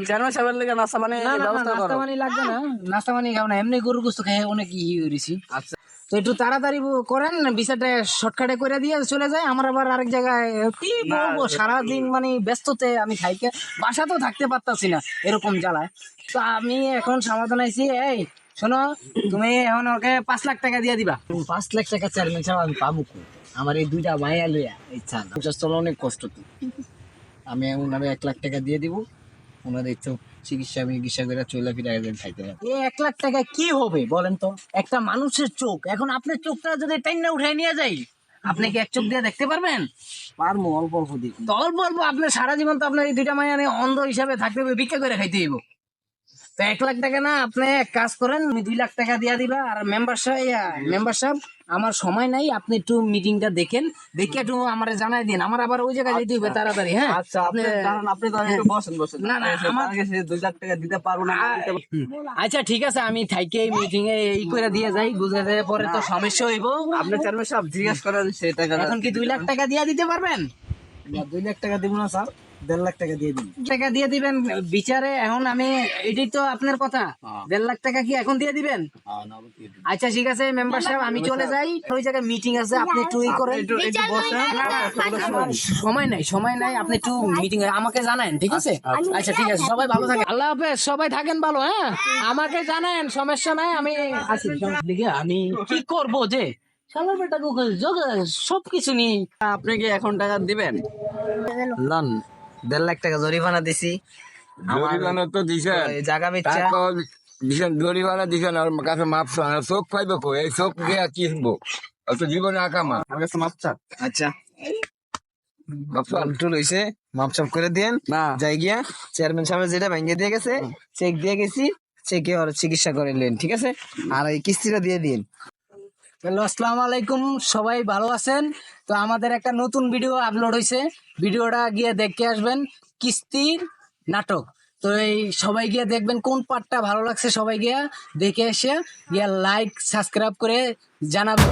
Chairman সাহেবের লেগে নাস্তা পানি ব্যবস্থা করো। নাস্তা পানি লাগবে না, নাস্তা পানি খাও না, এমনি গরু গোস্ত খেয়ে অনেক হয়েছি। আচ্ছা তো একটু তাড়াতাড়ি করেন, বিষয়টা শর্টকাটে করে দিয়ে চলে যায়। আমার আবার আরেক জায়গায় কি বলবো, সারাদিন মানে ব্যস্ততে আমি খাইকে বাসাতেও থাকতে পারতাছি না, এরকম জ্বালায়। তো আমি এখন সমাধান আইছি, এই শোনো, তুমি এখন ওকে 5 লাখ টাকা দিয়ে দিবা। 5 লাখ টাকা চেয়ারম্যান সাহেব আমি পাবো কই? আমার এই দুইটা মায়া লইয়া ইচ্ছা না, চলো অনেক কষ্ট তো। আমি ওনারে 1 লাখ টাকা দিয়ে দিব, ওনাদের চোখ চিকিৎসা মিকিৎসা করে চলে ফিরে একদিন খাইতে হবে। এই 1 লাখ টাকা কি হবে বলেন তো? একটা মানুষের চোখ, এখন আপনার চোখটা যদি টাইনা উঠাই নিয়ে যাই, আপনি কি এক চোখ দিয়ে দেখতে পারবেন? পারবো, অল্প অল্প দেখি। তো অল্প অল্প, আপনার সারা জীবন তো আপনার এই দুইটা মায়া নিয়ে অন্ধ হিসাবে থাকতে হবে, ভিক্ষা করে খাইতে হইব। তো 1 লাখ টাকা না, আপনি এক কাজ করেন, আমি 2 লাখ টাকা দিয়ে দিবা। আর মেম্বার সাহেব আমার সময় নাই, আপনি একটু মিটিংটা দেখেন, দেখে একটু আমারে জানাই দিন, আমার আবার ওই জায়গায় যেতে হবে তাড়াতাড়ি। হ্যাঁ আচ্ছা আপনি দাঁড়ান, আপনি তো একটু বসেন বসেন। না, না, আমার কাছে 2 লাখ টাকা দিতে পারবো না। আচ্ছা ঠিক আছে, আমি থাইকে মিটিং এ এই করে দিয়ে যাই, বুঝে যায় পরে তো সমস্যা হইব। আপনি চেয়ারম্যান সাহেব জিজ্ঞেস করেন সেই টাকা। এখন কি 2 লাখ টাকা দিয়ে দিতে পারবেন? 2 লাখ টাকা দিব না স্যার, 1.5 লাখ টাকা দিয়ে দিন। টাকা দিয়ে দিবেন বিচারে। এখন আমি, এটাই তো আপনার কথা, 1.5 লাখ টাকা কি এখন দিয়ে দিবেন? আচ্ছা ঠিক আছে মেম্বার সাহেব, আমি চলে যাই, ওই জায়গায় মিটিং আছে, আপনি একটু ই করেন। সময় নাই, আপনি একটু মিটিং আমাকে জানান, ঠিক আছে? আচ্ছা ঠিক আছে, সবাই ভালো থাকেন, আল্লাহ হাফেজ, সবাই থাকেন ভালো। হ্যাঁ, আমাকে জানান, সমস্যা নাই, আমি আছি। আমি কি করব যে শালার বেটাকে সবকিছু নিয়ে। আপনি কি এখন টাকা দিবেন? লন 1.5 লাখ টাকা জরিমানা দিছি, জরিমানা তো দিছেন, এই জায়গা বেচা। টাকাও দিছেন, জরিমানা দিছেন, আর কাছে মাপ চান। আর চোখ পাইব কই? এই চোখ দিয়ে কিনবো? অত জীবনে আকামা আমার কাছে মাপ চান। আচ্ছা মাপ চান। একটু লইছে, মাপচাপ করে দেন। না। যাই গিয়া চেয়ারম্যান সাহেব যেটা ভেঙে দিয়ে গেছে, চেক দিয়ে গেছি, চেকে ওর চিকিৎসা করে নেন, ঠিক আছে? আর এই কিস্তিটা দিয়ে দিন। হ্যালো, আসসালামু আলাইকুম, সবাই ভালো আছেন? তো আমাদের একটা নতুন ভিডিও আপলোড হয়েছে, ভিডিওটা গিয়ে দেখে আসবেন, কিস্তির নাটক। তো এই সবাই গিয়ে দেখবেন কোন পার্টটা ভালো লাগছে, সবাই গিয়া দেখে এসে গিয়া লাইক সাবস্ক্রাইব করে জানাবেন।